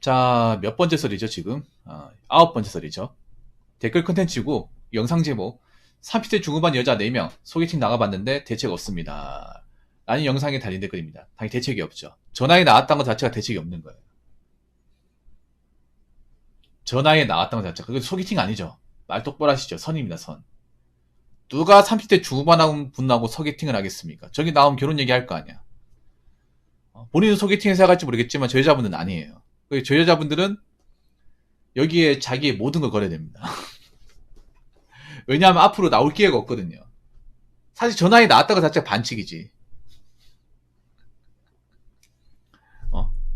자, 몇 번째 설이죠, 지금? 9번째 설이죠. 댓글 컨텐츠고, 영상 제목, 30대 중후반 여자 4명, 소개팅 나가봤는데 대책 없습니다. 라는 영상에 달린 댓글입니다. 당연히 대책이 없죠. 전화에 나왔다는 것 자체가 대책이 없는 거예요. 전화에 나왔다는 것 자체가, 그건 소개팅 아니죠. 말 똑바로 하시죠. 선입니다, 선. 누가 30대 중후반 분하고 소개팅을 하겠습니까? 저기 나오면 결혼 얘기할 거 아니야. 본인은 소개팅에서 생각할지 모르겠지만, 저 여자분들은 아니에요. 저 여자분들은 여기에 자기의 모든 걸 걸어야 됩니다. 왜냐하면 앞으로 나올 기회가 없거든요. 사실 전화에 나왔다가 자체가 반칙이지.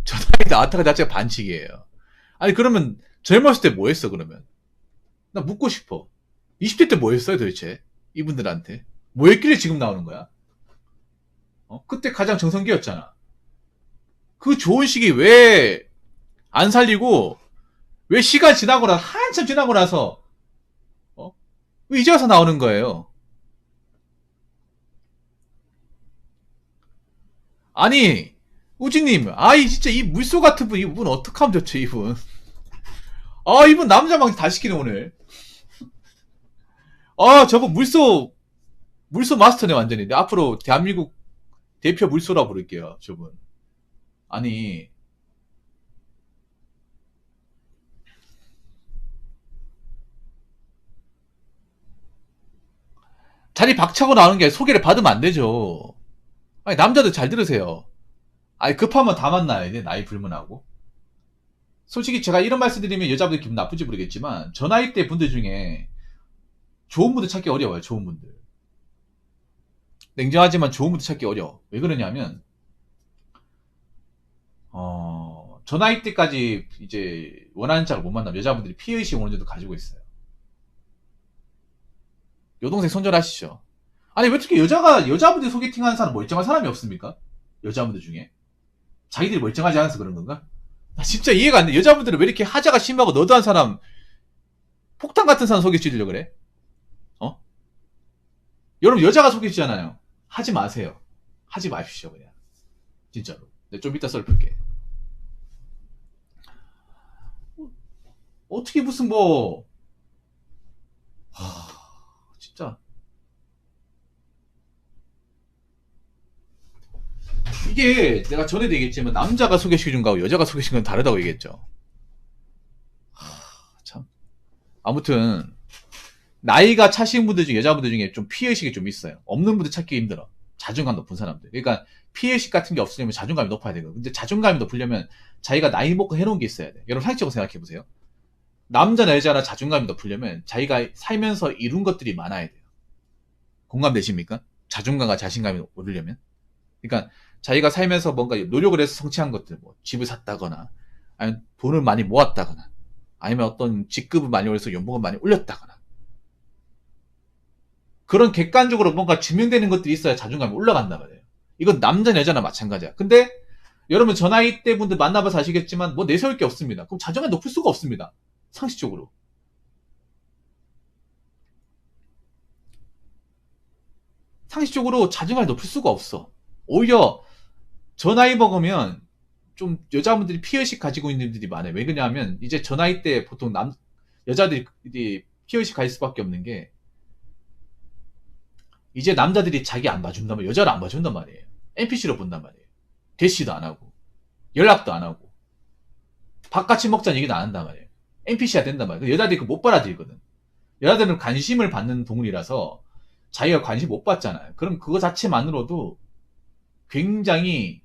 전화에 나왔다가 자체가 반칙이에요. 아니 그러면 젊었을 때 뭐 했어 그러면? 나 묻고 싶어. 20대 때 뭐 했어요 도대체? 이분들한테. 뭐 했길래 지금 나오는 거야? 그때 가장 정성기였잖아. 그 좋은 시기 왜 안 살리고 왜 시간 지나고 나서 한참 지나고 나서 왜 이제 와서 나오는 거예요? 아니 우진님, 아이 진짜 이 물소 같은 분, 이분 어떡하면 좋죠 이분? 이분 남자 망치 다 시키네 오늘. 저분 물소 마스터네 완전히. 앞으로 대한민국 대표 물소라 부를게요 저분. 아니 자리 박차고 나오는 게 소개를 받으면 안 되죠. 아니 남자들 잘 들으세요. 아니 급하면 다 만나야 돼 나이 불문하고. 솔직히 제가 이런 말씀 드리면 여자분들 기분 나쁘지 모르겠지만 저 나이 대 분들 중에 좋은 분들 찾기 어려워요. 좋은 분들. 냉정하지만 좋은 분들 찾기 어려워. 왜 그러냐면 저 나이 때까지 이제 원하는 짝을 못 만나면 여자분들이 피해의식 어느 정도 가지고 있어요. 여동생 손절하시죠. 아니 왜 어떻게 여자분들 소개팅하는 사람 멀쩡한 사람이 없습니까? 여자분들 중에 자기들이 멀쩡하지 않아서 그런 건가? 나 진짜 이해가 안 돼. 여자분들은 왜 이렇게 하자가 심하고 너도한 사람, 폭탄 같은 사람 소개시키려고 그래? 여러분 여자가 소개시잖아요. 하지 마세요. 하지 마십시오 그냥. 진짜로. 내가 좀 이따 썰 풀게. 어떻게 무슨 뭐 진짜 이게 내가 전에도 얘기했지만 남자가 소개시켜준 거하고 여자가 소개시킨 건 다르다고 얘기했죠. 참. 아무튼 나이가 차신 분들 중에 여자분들 중에 좀 피해의식이 좀 있어요. 없는 분들 찾기 힘들어. 자존감 높은 사람들. 그러니까 피해의식 같은 게 없으려면 자존감이 높아야 되거든. 근데 자존감이 높으려면 자기가 나이 먹고 해놓은 게 있어야 돼. 여러분 상식적으로 생각해보세요. 남자나 여자나 자존감이 높으려면 자기가 살면서 이룬 것들이 많아야 돼요. 공감되십니까? 자존감과 자신감이 오르려면. 그러니까 자기가 살면서 뭔가 노력을 해서 성취한 것들, 뭐 집을 샀다거나, 아니면 돈을 많이 모았다거나, 아니면 어떤 직급을 많이 올려서 연봉을 많이 올렸다거나, 그런 객관적으로 뭔가 증명되는 것들이 있어야 자존감이 올라간단 말이에요. 이건 남자나 여자나 마찬가지야. 근데 여러분 저 나이 때 분들 만나봐서 아시겠지만 뭐 내세울 게 없습니다. 그럼 자존감이 높을 수가 없습니다. 상식적으로. 상식적으로 자존감이 높을 수가 없어. 오히려 저 나이 먹으면 좀 여자분들이 피해의식 가지고 있는 분들이 많아요. 왜 그러냐면 이제 저 나이 때 보통 여자들이 피해의식 가질 수밖에 없는 게 이제 남자들이 자기 안 봐준단 말이에요. 여자를 안 봐준단 말이에요. NPC로 본단 말이에요. 대시도 안 하고 연락도 안 하고 밥같이 먹자는 얘기도 안 한단 말이에요. NPC가 된단 말이에요. 여자들이 그거 못 받아들이거든. 여자들은 관심을 받는 동물이라서 자기가 관심 못 받잖아요. 그럼 그거 자체만으로도 굉장히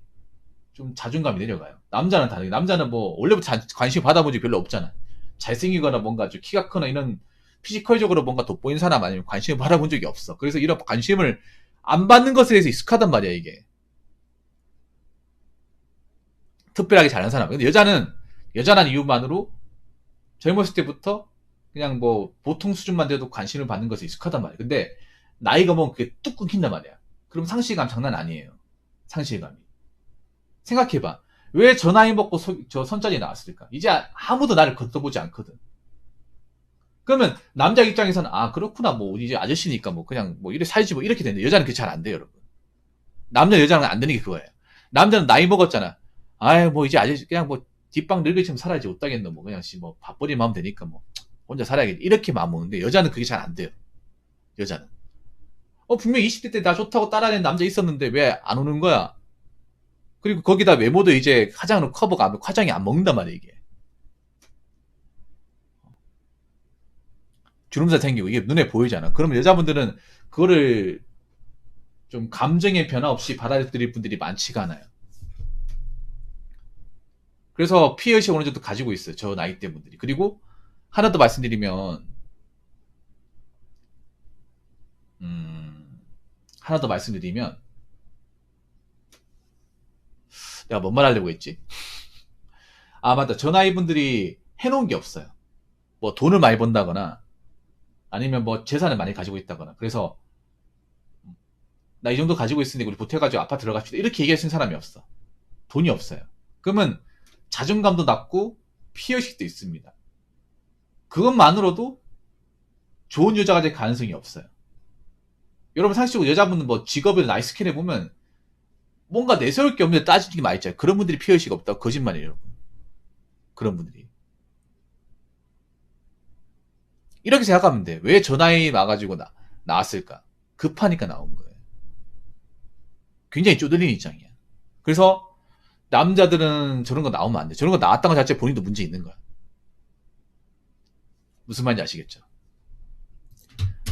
좀 자존감이 내려가요. 남자는 다르게. 남자는 뭐 원래부터 관심 받아본 적이 별로 없잖아. 잘생기거나 뭔가 좀 키가 크거나 이런 피지컬적으로 뭔가 돋보이는 사람 아니면 관심을 받아본 적이 없어. 그래서 이런 관심을 안 받는 것에 대해서 익숙하단 말이야 이게. 특별하게 잘하는 사람. 근데 여자라는 이유만으로 젊었을 때부터 그냥 뭐 보통 수준만 돼도 관심을 받는 것에 익숙하단 말이야. 근데 나이가 먹으면 그게 뚝 끊긴단 말이야. 그럼 상실감 장난 아니에요. 상실감이. 생각해봐. 왜 저 나이 먹고 저 선짜리 나왔을까? 이제 아무도 나를 걷어보지 않거든. 그러면 남자 입장에서는 그렇구나 뭐 이제 아저씨니까 뭐 그냥 뭐 이래 살지 뭐 이렇게 되는데 여자는 그게 잘 안 돼요 여러분. 남자 여자는 안 되는 게 그거예요. 남자는 나이 먹었잖아. 뭐 이제 아저씨 그냥 뭐 뒷방 늙은이처럼 살아야지 못하겠노. 뭐 그냥 뭐 밥벌이만 하면 되니까 뭐 혼자 살아야겠. 이렇게 마음먹는데 여자는 그게 잘 안 돼요. 여자는. 분명히 20대 때 나 좋다고 따라낸 남자 있었는데 왜 안 오는 거야? 그리고 거기다 외모도 이제 화장으로 커버가 안, 화장이 안 먹는단 말이야, 이게. 주름살 생기고 이게 눈에 보이잖아. 그러면 여자분들은 그거를 좀 감정의 변화 없이 받아들일 분들이 많지가 않아요. 그래서 피해의식 어느 정도 가지고 있어요. 저 나이대 분들이. 그리고 하나 더 말씀드리면, 하나 더 말씀드리면, 내가 뭔 말 하려고 했지? 아, 맞다. 저 나이 분들이 해놓은 게 없어요. 뭐 돈을 많이 번다거나, 아니면 뭐 재산을 많이 가지고 있다거나. 그래서, 나 이 정도 가지고 있으니 우리 보태가지고 아파트 들어갑시다. 이렇게 얘기하시는 사람이 없어. 돈이 없어요. 그러면 자존감도 낮고 피해의식도 있습니다. 그것만으로도 좋은 여자가 될 가능성이 없어요. 여러분 상식적으로 여자분은 뭐 직업이나 나이 스캔에 보면 뭔가 내세울 게 없는데 따지는 게 많이 있잖아요. 그런 분들이 피해의식 없다고 거짓말이에요, 여러분. 그런 분들이. 이렇게 생각하면 돼. 왜 저 나이 와가지고 나왔을까? 급하니까 나온 거예요. 굉장히 쪼들린 입장이야. 그래서 남자들은 저런 거 나오면 안 돼. 저런 거 나왔다는 것 자체에 본인도 문제 있는 거야. 무슨 말인지 아시겠죠?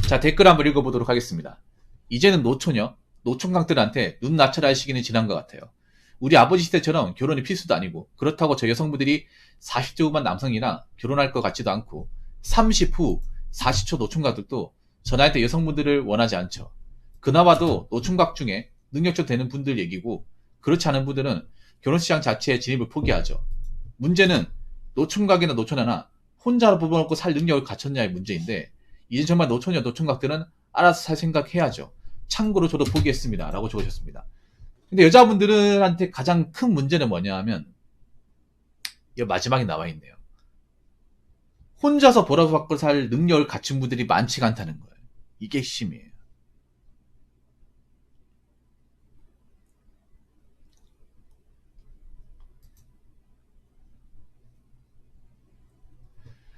자, 댓글 한번 읽어보도록 하겠습니다. 이제는 노처녀, 노총각들한테 눈 낮춰라 할 시기는 지난 것 같아요. 우리 아버지 시대처럼 결혼이 필수도 아니고 그렇다고 저 여성분들이 40대 후반 남성이랑 결혼할 것 같지도 않고 30 후 40초 노총각들도 저 나이 때 여성분들을 원하지 않죠. 그나마도 노총각 중에 능력적 되는 분들 얘기고 그렇지 않은 분들은 결혼시장 자체의 진입을 포기하죠. 문제는 노총각이나 노처녀나 혼자 뽑아놓고 살 능력을 갖췄냐의 문제인데 이제 정말 노처녀, 노총각들은 알아서 살 생각해야죠. 참고로 저도 포기했습니다. 라고 적으셨습니다. 근데 여자분들한테 가장 큰 문제는 뭐냐 하면 이 마지막에 나와 있네요. 혼자서 벌어받고 살 능력을 갖춘 분들이 많지가 않다는 거예요. 이게 핵심이에요.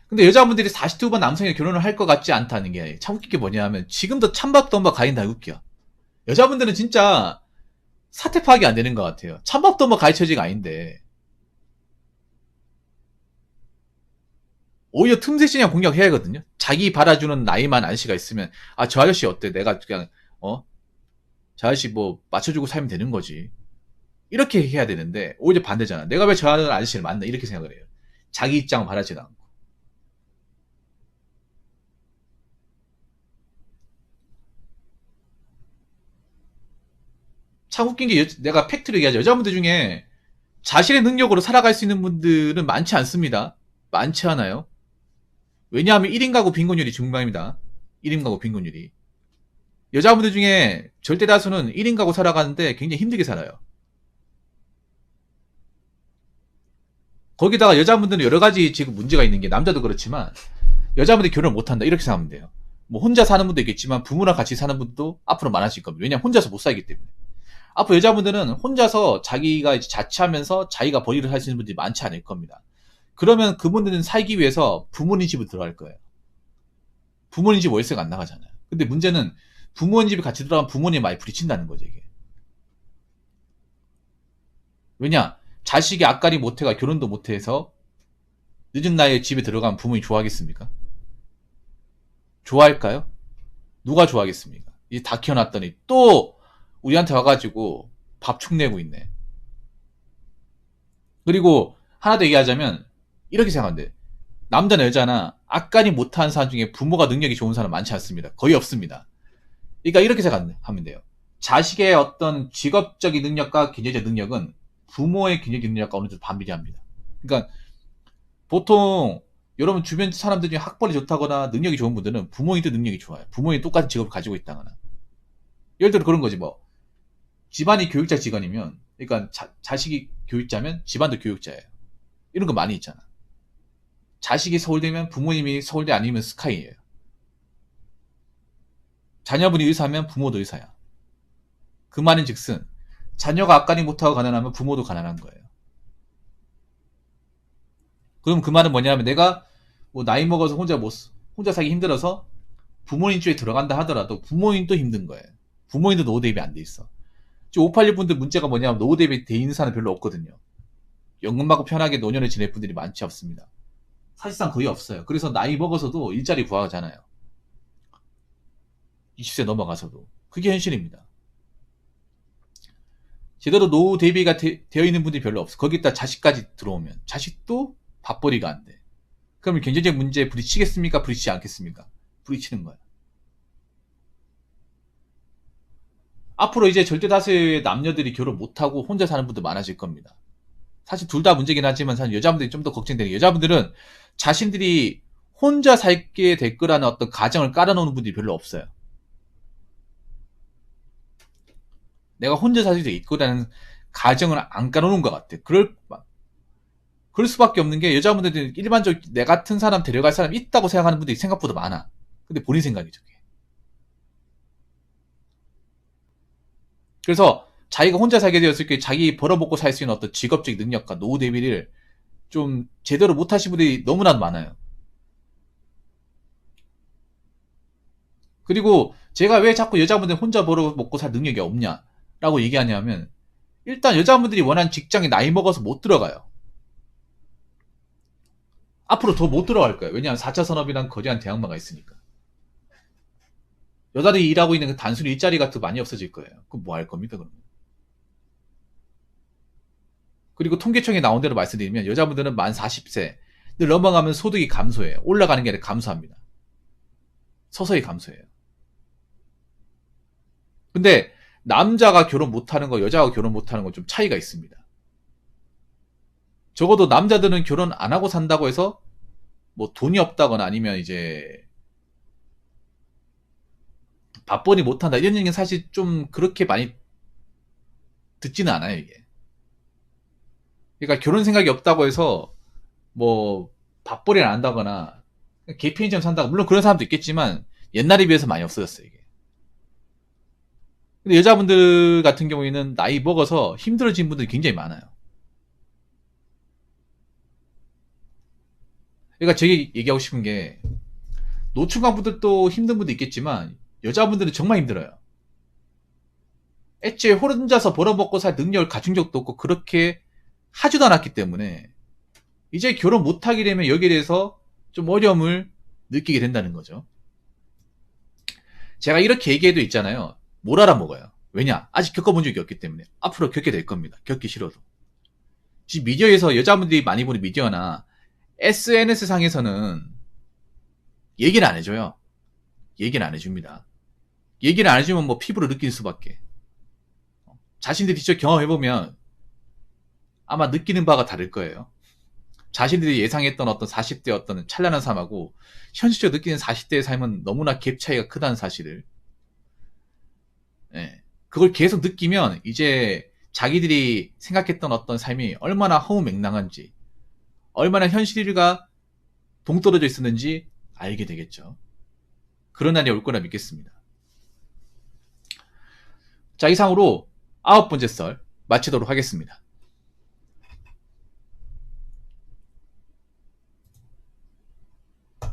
근데 여자분들이 40대 후반 남성이 결혼을 할 것 같지 않다는 게 참 웃긴 게 뭐냐 하면 지금도 찬밥도 엄마 가인다 웃겨. 여자분들은 진짜 사태 파악이 안 되는 것 같아요. 찬밥도 엄마 가인 처지가 아닌데 오히려 틈새 시장 공략해야 하거든요. 자기 받아주는 나이만 아저씨가 있으면 아 저 아저씨 어때? 내가 그냥 저 아저씨 뭐 맞춰주고 살면 되는 거지. 이렇게 해야 되는데 오히려 반대잖아. 내가 왜 저 아저씨를 만나? 이렇게 생각을 해요. 자기 입장을 바라지도 않고. 참 웃긴 게 내가 팩트를 얘기하죠. 여자분들 중에 자신의 능력으로 살아갈 수 있는 분들은 많지 않습니다. 많지 않아요. 왜냐하면 1인 가구 빈곤율이 중반입니다. 1인 가구 빈곤율이. 여자분들 중에 절대 다수는 1인 가구 살아가는데 굉장히 힘들게 살아요. 거기다가 여자분들은 여러 가지 지금 문제가 있는 게 남자도 그렇지만 여자분들이 결혼을 못한다 이렇게 생각하면 돼요. 뭐 혼자 사는 분도 있겠지만 부모랑 같이 사는 분도 앞으로 많아질 겁니다. 왜냐하면 혼자서 못 살기 때문에. 앞으로 여자분들은 혼자서 자기가 이제 자취하면서 자기가 벌이를 할 수 있는 분들이 많지 않을 겁니다. 그러면 그분들은 살기 위해서 부모님 집을 들어갈 거예요. 부모님 집 월세가 안 나가잖아요. 근데 문제는 부모님 집에 같이 들어가면 부모님 많이 부딪힌다는 거죠, 이게. 왜냐? 자식이 앞가리 못해가 결혼도 못해서 늦은 나이에 집에 들어가면 부모님이 좋아하겠습니까? 좋아할까요? 누가 좋아하겠습니까? 이제 다 키워놨더니 또 우리한테 와가지고 밥 축내고 있네. 그리고 하나 더 얘기하자면 이렇게 생각하는데 남자나 여자나 앞가리 못하는 사람 중에 부모가 능력이 좋은 사람 많지 않습니다. 거의 없습니다. 그러니까 이렇게 생각하면 돼요. 자식의 어떤 직업적인 능력과 경제적 능력은 부모의 경제적 능력과 어느 정도 반비례합니다. 그러니까 보통 여러분 주변 사람들 중에 학벌이 좋다거나 능력이 좋은 분들은 부모님도 능력이 좋아요. 부모님이 똑같은 직업을 가지고 있다거나. 예를 들어 그런 거지 뭐. 집안이 교육자 직원이면 그러니까 자식이 교육자면 집안도 교육자예요. 이런 거 많이 있잖아. 자식이 서울대면 부모님이 서울대 아니면 스카이예요. 자녀분이 의사면 부모도 의사야. 그 말인 즉슨 자녀가 앞가림 못하고 가난하면 부모도 가난한 거예요. 그럼 그 말은 뭐냐면 내가 뭐 나이 먹어서 혼자 살기 힘들어서 부모님 쪽에 들어간다 하더라도 부모님도 힘든 거예요. 부모님도 노후 대비 안 돼 있어. 지금 581 분들 문제가 뭐냐면 노후 대비 돼 있는 사람은 별로 없거든요. 연금 받고 편하게 노년을 지낼 분들이 많지 않습니다. 사실상 거의 없어요. 그래서 나이 먹어서도 일자리 구하잖아요. 20세 넘어가서도. 그게 현실입니다. 제대로 노후 대비가 되어 있는 분들이 별로 없어. 거기다 자식까지 들어오면 자식도 밥벌이가 안 돼. 그러면 경제적 문제에 부딪히겠습니까? 부딪히지 않겠습니까? 부딪히는 거야. 앞으로 이제 절대 다수의 남녀들이 결혼 못하고 혼자 사는 분들 많아질 겁니다. 사실 둘 다 문제긴 하지만 사실 여자분들이 좀 더 걱정되는 게 여자분들은 자신들이 혼자 살게 될 거라는 어떤 가정을 깔아놓는 분들이 별로 없어요. 내가 혼자 살 수 있거라는 가정을 안 깔아놓은 것 같아. 그럴 수밖에 없는 게 여자분들은 일반적으로 내 같은 사람 데려갈 사람이 있다고 생각하는 분들이 생각보다 많아. 근데 본인 생각이죠. 그게. 그래서 자기가 혼자 살게 되었을 때 자기 벌어먹고 살 수 있는 어떤 직업적 능력과 노후 대비를 좀 제대로 못하신 분들이 너무나도 많아요. 그리고 제가 왜 자꾸 여자분들 혼자 벌어먹고 살 능력이 없냐라고 얘기하냐면 일단 여자분들이 원하는 직장에 나이 먹어서 못 들어가요. 앞으로 더 못 들어갈 거예요. 왜냐하면 4차 산업이란 거대한 대항마가 있으니까. 여자들이 일하고 있는 그 단순히 일자리가 더 많이 없어질 거예요. 그럼 뭐 할 겁니까, 그러면? 그리고 통계청에 나온 대로 말씀드리면 여자분들은 만 40세를 넘어가면 소득이 감소해요. 올라가는 게 아니라 감소합니다. 서서히 감소해요. 근데 남자가 결혼 못하는 거, 여자가 결혼 못하는 거 좀 차이가 있습니다. 적어도 남자들은 결혼 안 하고 산다고 해서 뭐 돈이 없다거나 아니면 이제 밥벌이 못한다 이런 얘기는 사실 좀 그렇게 많이 듣지는 않아요, 이게. 그러니까 결혼 생각이 없다고 해서 뭐 밥벌이를 안 한다거나 개 편의점 산다고 물론 그런 사람도 있겠지만 옛날에 비해서 많이 없어졌어요, 이게. 근데 여자분들 같은 경우에는 나이 먹어서 힘들어진 분들이 굉장히 많아요. 그러니까 제가 얘기하고 싶은 게 노총각 분들도 힘든 분도 있겠지만 여자분들은 정말 힘들어요. 애초에 혼자서 벌어먹고 살 능력을 갖춘 적도 없고 그렇게 하지도 않았기 때문에 이제 결혼 못하게 되면 여기에 대해서 좀 어려움을 느끼게 된다는 거죠. 제가 이렇게 얘기해도 있잖아요. 뭘 알아먹어요. 왜냐? 아직 겪어본 적이 없기 때문에. 앞으로 겪게 될 겁니다. 겪기 싫어도. 지금 미디어에서 여자분들이 많이 보는 미디어나 SNS 상에서는 얘기를 안 해줘요. 얘기를 안 해줍니다. 얘기를 안 해주면 뭐 피부로 느낄 수밖에. 자신들이 직접 경험해보면 아마 느끼는 바가 다를 거예요. 자신들이 예상했던 어떤 40대 어떤 찬란한 삶하고 현실적으로 느끼는 40대의 삶은 너무나 갭 차이가 크다는 사실을. 예. 그걸 계속 느끼면 이제 자기들이 생각했던 어떤 삶이 얼마나 허무맹랑한지, 얼마나 현실과 동떨어져 있었는지 알게 되겠죠. 그런 날이 올 거라 믿겠습니다. 자, 이상으로 9번째 썰 마치도록 하겠습니다.